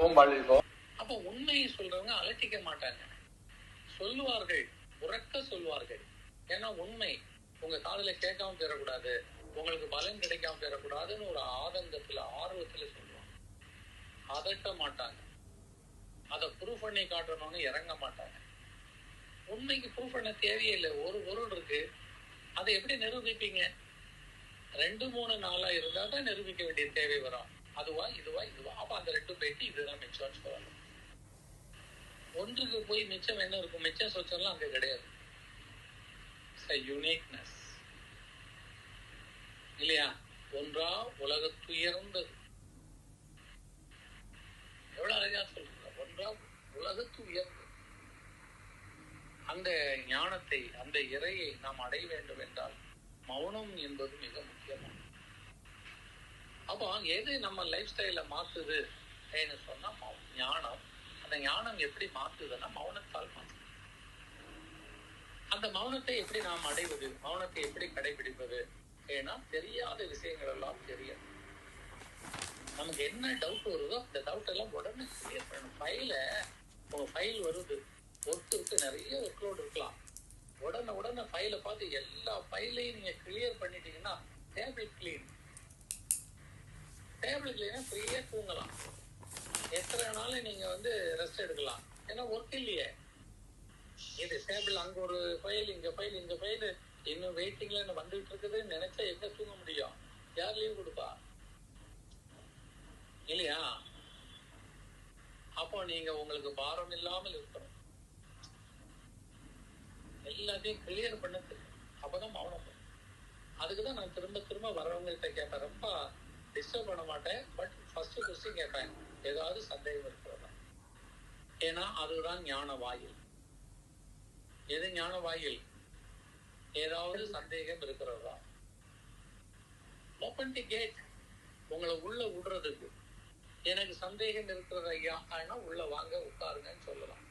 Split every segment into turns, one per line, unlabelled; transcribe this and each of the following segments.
வாழ்வோம் வாழ்வோம். அப்ப உண்மையை சொல்றவங்க அலட்டிக்க மாட்டாங்க, சொல்லுவார்கள், உறக்க சொல்லுவார்கள். ஏன்னா உண்மை உங்க காதுல கேட்காம பெறக்கூடாது, உங்களுக்கு பலன் கிடைக்காம பெறக்கூடாதுன்னு ஒரு ஆதங்கத்துல ஆர்வத்துல சொல்லுவாங்க. அதட்ட மாட்டாங்க, அதை ப்ரூவ் பண்ணி காட்டணும்னு இறங்க மாட்டாங்க. உண்மைக்கு ப்ரூவ் பண்ண தேவையே இல்லை. ஒரு பொருள் இருக்கு, அதை எப்படி நிரூபிப்பீங்க? 2-3 நாளா இருந்தா தான் நிரூபிக்க வேண்டிய தேவை வரும். அதுவா இதுவா இதுவா, அப்ப அந்த 2 போயிட்டு இதுதான் மிச்சம்னு சொல்லணும். ஒன்றுக்கு போய் மிச்சம் என்ன இருக்கும்? மிச்சம் சொச்சம்லாம் அங்க கிடையாது. யூனிக்னஸ் இல்லையா? ஒன்றா உலகத்துயர்ந்தது. எவ்வளவு அழகா சொல்ற, ஒன்றா உலகத்துயர்ந்தது. அந்த ஞானத்தை, அந்த இறையை நாம் அடைய வேண்டும் என்றால் மௌனம் என்பது மிக முக்கியமானது. அப்போ எது நம்ம லைஃப் ஸ்டைல மாத்துது சொன்னா ஞானம். அந்த ஞானம் எப்படி மாத்துதுன்னா மௌனத்தால் மாத்துது. அந்த மௌனத்தை எப்படி நாம் அடைவது, மௌனத்தை எப்படி கடைபிடிப்பது? ஏன்னா தெரியாத விஷயங்கள் எல்லாம் தெரியும். நமக்கு என்ன டவுட் வருதோ அந்த டவுட் எல்லாம் உடனே கிளியர் பண்ணணும். உங்க ஃபைல் வருது, ஒர்க்கு நிறைய ஒர்க்லோடு இருக்கலாம், உடனே ஃபைலை பார்த்து எல்லா ஃபைலையும் நீங்க கிளியர் பண்ணிட்டீங்கன்னா டேபிள் கிளீனா ஃப்ரீயா தூங்கலாம். எத்தனை நாள் நீங்க ரெஸ்ட் எடுக்கலாம். ஏன்னா ஒர்க் இல்லையே. இது டேபிள், அங்க ஒரு ஃபைல், இங்க ஃபைல், இங்க ஃபைல், இன்னும் வெயிட்டிங்ல வந்துட்டு இருக்குதுன்னு நினைச்சா எங்க தூங்க முடியும்? யார் லீவ் கொடுப்பா? இல்லையா? அப்போ நீங்க உங்களுக்கு பாரம் இல்லாமல் இருக்கணும், எல்லாத்தையும் கிளியர் பண்ணது. அப்பதான் மௌனம். அதுக்குதான் நான் திரும்ப திரும்ப வரவங்கள்ட்ட கேட்பேன், ரொம்ப டிஸ்டர்ப் பண்ண மாட்டேன், பட் ஃபர்ஸ்ட் கொஸ்டின் கேட்பேன், ஏதாவது சந்தேகம் இருக்கிறதா? ஏன்னா அதுதான் ஞான வாயில். எது ஞான வாயில்? ஏதாவது சந்தேகம் இருக்கிறதா? ஓபன் தி கேட், உங்களை உள்ள விடுறதுக்கு. எனக்கு சந்தேகம் இருக்கிறது ஐயா, ஆனா உள்ள வாங்க உட்காருங்கன்னு சொல்லலாம்.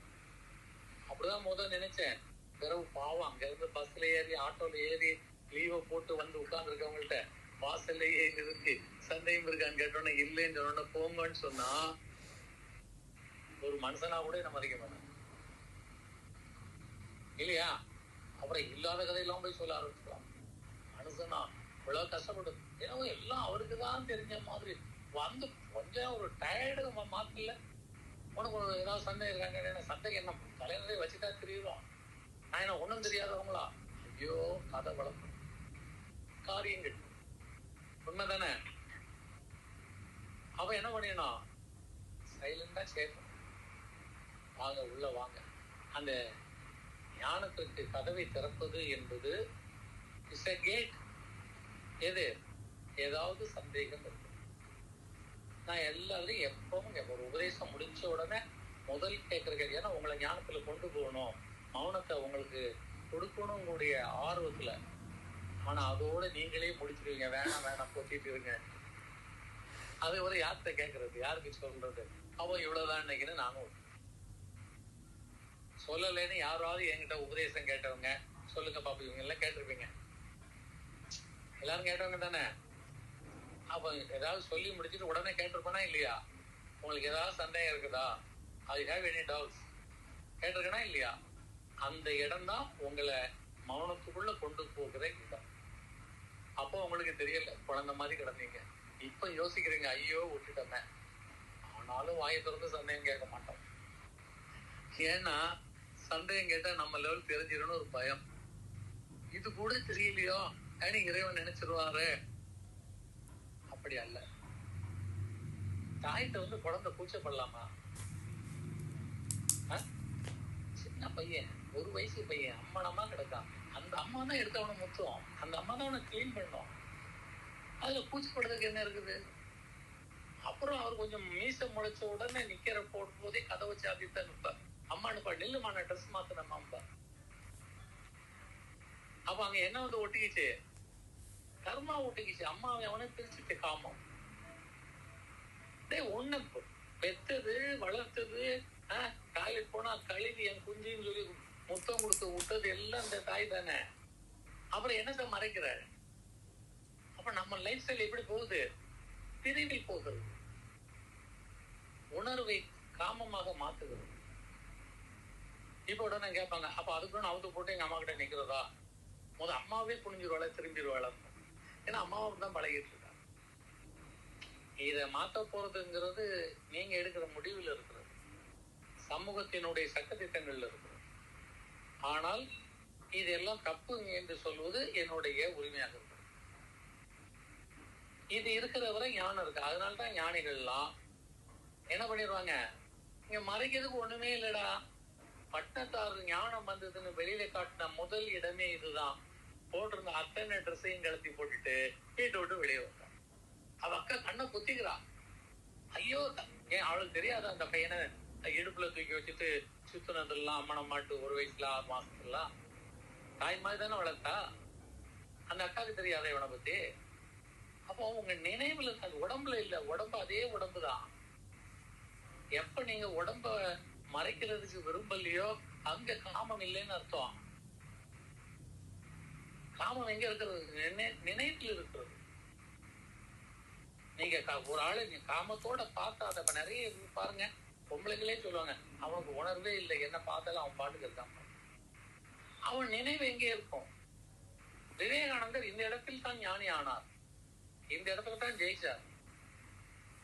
அப்படிதான் முதல் நினைச்சேன். பிறகு பாவம் அங்க இருந்து பஸ்ல ஏறி ஆட்டோல ஏறி லீவை போட்டு வந்து உட்கார்ந்து இருக்கவங்கள்ட்ட வாசல்லையே நிறுத்தி சந்தேகம் இருக்கான்னு கேட்டோன்னே இல்லைன்னு சொன்ன போங்கன்னு சொன்னா ஒரு மனுஷனா கூட நம்ம மதிக்க மாட்டோம் இல்லையா? அப்புறம் இல்லாத கதையெல்லாம் போய் சொல்ல ஆரம்பிச்சுக்கலாம். மனுஷனா இவ்வளவு கஷ்டப்படுது, ஏன்னா எல்லாம் அவருக்கு தான் தெரிஞ்ச மாதிரி வந்து கொஞ்சம் ஒரு டயர்டு மாத்தல. உனக்கு ஏதாவது சந்தேகம் இருக்காங்க, சந்தேகம் என்ன தலைவரே வச்சுட்டா தெரியுறோம், நான் என்ன ஒண்ணும் தெரியாதவங்களா? ஐயோ, கதை வளர்ப்பு காரியங்கள் உண்மைதானே? அவ என்ன பண்ணிடணும்? சைலண்டா கேட்கணும், வாங்க உள்ள வாங்க. அந்த ஞானத்திற்கு கதவை திறப்பது என்பது இஸ் a gate. எது? ஏதாவது சந்தேகம் இருக்கு. நான் எல்லாரையும் எப்பவும் ஒரு உபதேசம் முடிச்ச உடனே முதல் கேட்கிற கேள்வி, ஏன்னா உங்களை ஞானத்துல கொண்டு போகணும், மௌனத்தை உங்களுக்கு கொடுக்கணும் உங்களுடைய ஆர்வத்துல. ஆனா அதோட நீங்களே முடிச்சிருவீங்க, வேணாம் போட்டிட்டு இருங்க. அது ஒரு யார்கிட்ட கேட்கறது, யாருக்கு சொல்றது? அவன் இவ்வளவுதான் நினைக்கிறேன். நானும் சொல்லலைன்னு யாராவது என்கிட்ட உபதேசம் கேட்டவங்க சொல்லுங்க பாப்பா, இவங்க எல்லாம் கேட்டிருப்பீங்க, எல்லாரும் கேட்டவங்க தானே. அப்ப ஏதாவது சொல்லி முடிச்சுட்டு உடனே கேட்டிருப்பானா இல்லையா? உங்களுக்கு ஏதாவது சந்தேகம் இருக்குதா, ஐ ஹேவ் எனி டவுட்ஸ் கேட்டிருக்கனா இல்லையா? அந்த இடம் தான் உங்களை மௌனத்துக்குள்ள கொண்டு போகிற இடம். அப்போ உங்களுக்கு தெரியல, குழந்தை மாதிரி கிடந்தீங்க. இப்ப யோசிக்கிறீங்க, ஐயோ விட்டுட்டோமே. ஆனாலும் வாயை திறந்து சந்தேகம் கேட்க மாட்டோம். ஏன்னா சந்தேகம் கேட்டா நம்ம லெவல் தெரிஞ்சிடணும் ஒரு பயம். இது கூட தெரியலையோ இறைவன் நினைச்சிருவாரு. அப்படி அல்ல. தாய்கிட்ட குழந்தை கூச்சப்படலாமா? சின்ன பையன், 1 வயசு பையன் அம்மானமா கிடக்கான். அந்த அம்மா தான் எடுத்து அவனை முத்தும், அந்த அம்மா தான் அவனை கிளீன் பண்ணும். அதுல கூச்சப்படுறதுக்கு என்ன இருக்குது? அப்புறம் அவர் கொஞ்சம் மீச முளைச்ச உடனே நிக்கிற போடும் போதே கதவை சாத்தித்தான் நிற்பார். அம்மா நிப்பா, நில்லுமா நான் ட்ரெஸ் மாத்தினம்மா. அப்ப அங்க என்ன ஒட்டிக்கிச்சு? கர்மா ஒட்டிக்கிச்சு. அம்மாவை அவனை பிரிச்சுட்டு காமம். ஒண்ணு பெத்தது வளர்த்தது, டாய்லெட் போனா கழுவி என் குஞ்சின்னு சொல்லி முத்தம் கொடுத்து விட்டது எல்லாம் இந்த தாய் தானே. அப்புறம் என்னத்தை மறைக்கிற? அப்ப நம்ம லைஃப் ஸ்டைல் எப்படி போகுது? பிரிவில் போகுது. உணர்வை காமமாக மாத்துகிறது. இப்ப உடனே கேட்பாங்க, அப்ப அதுக்குன்னு அவுத்து போட்டு எங்க அம்மா கிட்ட நிக்கிறதா? அம்மாவே புரிஞ்சிருவாள, திரும்பிடுவாள. ஏன்னா அம்மாவும் தான் பழகிட்டு இருக்காங்க. இதை மாத்த போறதுங்கிறது நீங்க எடுக்கிற முடிவில் இருக்கிறது, சமூகத்தினுடைய சட்டத்திட்டங்கள்ல இருக்கிறது. ஆனால் இதெல்லாம் தப்பு என்று சொல்வது என்னுடைய உரிமையாக இருக்கு. இது இருக்கிற வரை ஞானம் இருக்கு. அதனால்தான் ஞானிகள்லாம் என்ன பண்ணிடுவாங்க, இங்க மறைக்கிறதுக்கு ஒண்ணுமே இல்லடா, பட்டத்தாறு ஞானம் வந்ததுன்னு வெளியில காட்டின முதல் இடமே இதுதான். போட்டிருந்த அத்தனை ட்ரெஸ்ஸையும் கலத்தி போட்டுட்டு வீட்டை விட்டு வெளியே வந்தான். அவ அக்கா கண்ணை குத்திக்கிறான். ஐயோ, ஏன் அவளுக்கு தெரியாத அந்த பையனை இடுப்புல தூக்கி வச்சுட்டு சுத்தினதெல்லாம் அம்மனம் மாட்டு 1 வயசுல 6 மாசத்துலாம் தாய் மாதிரி தானே வளர்த்தா. அந்த அக்காவுக்கு தெரியாத இவனை பத்தி. அப்போ உங்க நினைவுல அது உடம்புல இல்ல, உடம்பு அதே உடம்புதான். எப்ப நீங்க உடம்ப மறைக்கிறதுக்கு விரும்பலையோ அங்க காமம் இல்லைன்னு அர்த்தம். காமம் எங்க இருக்கிறது? நினைவில் இருக்கிறது. நீங்க ஒரு ஆளு காமத்தோட பார்த்தா அதை நிறைய பாருங்க, பொம்பளைகளே சொல்லுவாங்க, அவனுக்கு உணர்வே இல்லை, என்ன பார்த்தாலும் அவன் பாட்டுக்கு இருக்கான். அவன் நினைவு எங்கே இருக்கும்? விவேகானந்தர் இந்த இடத்தில் தான் ஞானி ஆனார், இந்த இடத்துல தான் ஜெயிச்சார்.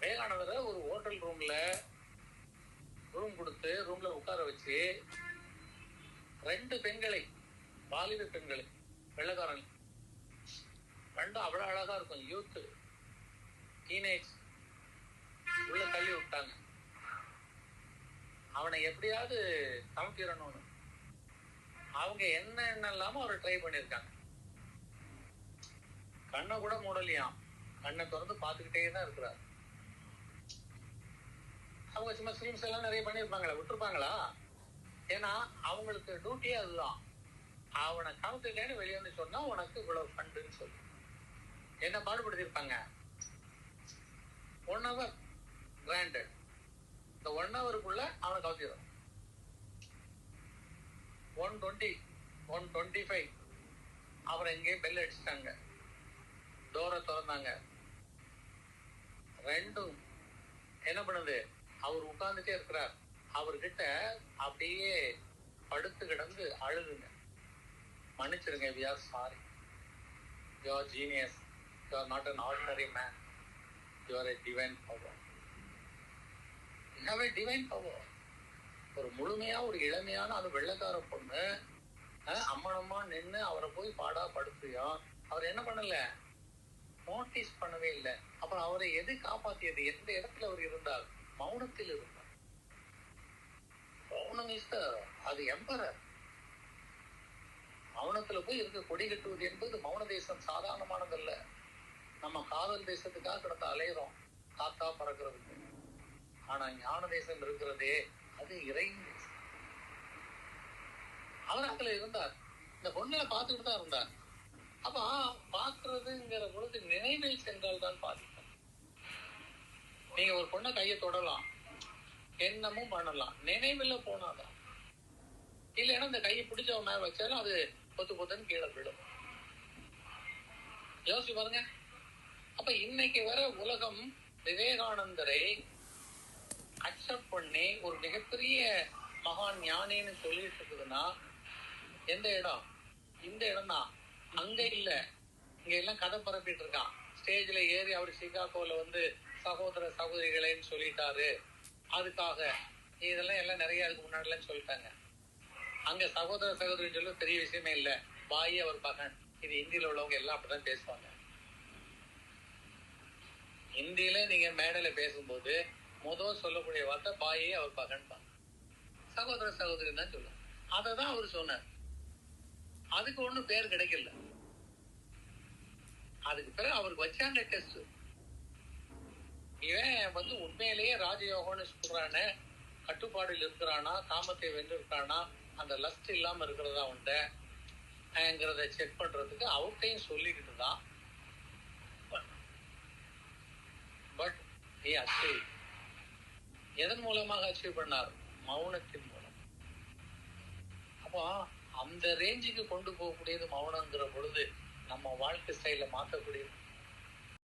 விவேகானந்தரை ஒரு ஹோட்டல் ரூம்ல ரூம் கொடுத்து ரூம்ல உட்கார வச்சு 2 பெண்களை, வாலிப பெண்களை, வெள்ளக்காரன் 2 அவ்வளவு அழகா இருக்கும், யூத் டீனேஜ், உள்ள தள்ளி விட்டாங்க. அவனை எப்படியாவது சமைக்கிறணும்னு அவங்க என்ன இல்லாம அவரை ட்ரை பண்ணிருக்காங்க. கண்ணை கூட மூடலையாம், கண்ணை திறந்து பார்த்துக்கிட்டே தான் இருக்கிறார். அவங்க சும்மா ஃபிலிம்ஸ் எல்லாம் நிறைய பண்ணிருப்பாங்களா, விட்டுருப்பாங்களா? ஏன்னா அவங்களுக்கு டியூட்டியே அதுதான். அவனை காமிச்சுட்டேன்னு வெளியே வந்து சொன்னா உனக்கு இவ்வளவு ஃபண்டுன்னு சொல்லி என்ன பாடுபடுத்திருப்பாங்க. 1 hour கிராண்டட், இந்த 1 hourக்குள்ள அவனை கவுத்திடும். 1:20 1:25 அவரை எங்கேயே பெல் அடிச்சுட்டாங்க, டோரை திறந்தாங்க. 2 என்ன பண்ணுது, அவர் உட்கார்ந்துட்டே இருக்கிறார். அவர்கிட்ட அப்படியே படுத்து கிடந்து அழுதுங்க, மன்னிச்சிருங்க, we are sorry, you are genius, you are not an ordinary man, you are a divine power, you have a divine power. ஒரு முழுமையா ஒரு இளமையான அது வெள்ளக்கார பொண்ணு அம்மனம்மா நின்று அவரை போய் பாடா படுத்தியும் அவர் என்ன பண்ணல, நோட்டீஸ் பண்ணவே இல்லை. அப்புறம் அவரை எது காப்பாத்தியது? எந்த இடத்துல அவர் இருந்தார்? மௌனத்தில் இருந்தார். மௌனம் இஸ் அது எம்பரர். மௌனத்துல போய் இருக்க கொடி கட்டுவது என்பது மௌன தேசம் சாதாரணமானதல்ல. நம்ம காதல் தேசத்துக்காக கிடந்த அலையிறோம், காத்தா பறக்கிறதுக்கு. ஆனா ஞான தேசம் இருக்கிறதே அது இறை தேசம். அவர் அதுல இருந்தார், இந்த பொண்ணுல பார்த்துக்கிட்டு தான் இருந்தார். அப்ப பாக்குறதுங்கிற பொழுது நினைவில் சென்றால் தான் பாதிக்கும். நீங்க ஒரு பொண்ணை கையை தொடலாம், என்னமும் பண்ணலாம், நினைவுல போனாதான். இல்லைன்னா இந்த கையை பிடிச்சவன் மேல வச்சாலும் அது பொத்து பொத்துன்னு கீழே விடும். யோசிச்சு பாருங்க. அப்ப இன்னைக்கு வர உலகம் விவேகானந்தரை அக்செப்ட் பண்ணி ஒரு மிகப்பெரிய மகான் ஞானின்னு சொல்லிட்டு இருக்குதுன்னா எந்த இடம்? இந்த இடம் தான். அங்க இல்ல, இங்க எல்லாம் கதை பரப்பிட்டு இருக்கான். ஸ்டேஜ்ல ஏறி அவர் சிகாகோல வந்து சகோதர சகோதரிகளேன்னு சொல்லிட்டாரு, அதுக்காக இதெல்லாம் எல்லாம் நிறைய அதுக்கு முன்னாடி எல்லாம் சொல்லிட்டாங்க. அங்க சகோதர சகோதரின்னு சொல்ல பெரிய விஷயமே இல்லை, பாய் அவர் பகன். இது இந்தியில உள்ளவங்க எல்லாம் அப்படிதான் பேசுவாங்க. இந்தியில நீங்க மேடையில பேசும்போது முதல் சொல்லக்கூடிய வார்த்தை பாயே அவர் பகன் தான், சகோதர சகோதரி தான் சொல்லுவாங்க. அததான் அவர் சொன்னார். அதுக்கு ஒண்ணும் பேர் கிடைக்கல. அதுக்கு பிறகு அவருக்கு வச்சாங்க டெஸ்ட். இவன் வந்து உண்மையிலேயே ராஜயோகம்னு சொல்றானே, கட்டுப்பாடுல இருக்கிறானா, காமத்தை வென்று இருக்கானா, அந்த லஸ்ட் இல்லாம இருக்கிறதா உண்டங்கிறத செக் பண்றதுக்கு அவர்கிட்டையும் சொல்லிக்கிட்டு தான். But achieve. எதன் மூலமாக அச்சீவ் பண்ணார்? மௌனத்தின் மூலம். அப்போ அந்த ரேஞ்சுக்கு கொண்டு போகக்கூடியது மௌனங்கிற பொழுது நம்ம வாழ்க்கை ஸ்டைல மாற்றக்கூடியது